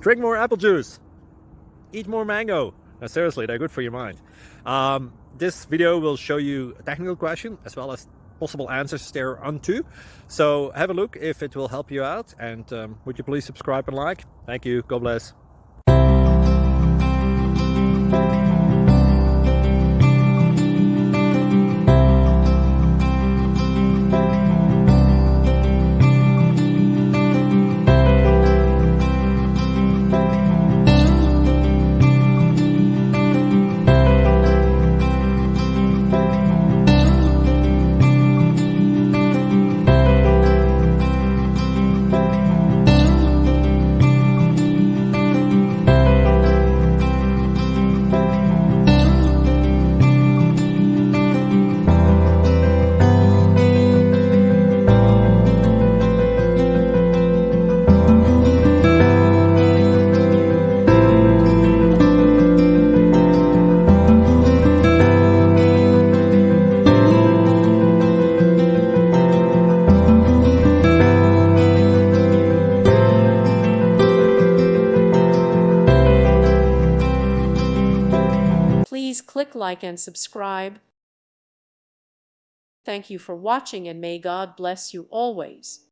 Drink more apple juice. Eat more mango. No, seriously, they're good for your mind. This video will show you a technical question as well as possible answers thereunto. So have a look if it will help you out, and would you please subscribe and like? Thank you. God bless. Please click like and subscribe. Thank you for watching, and may God bless you always.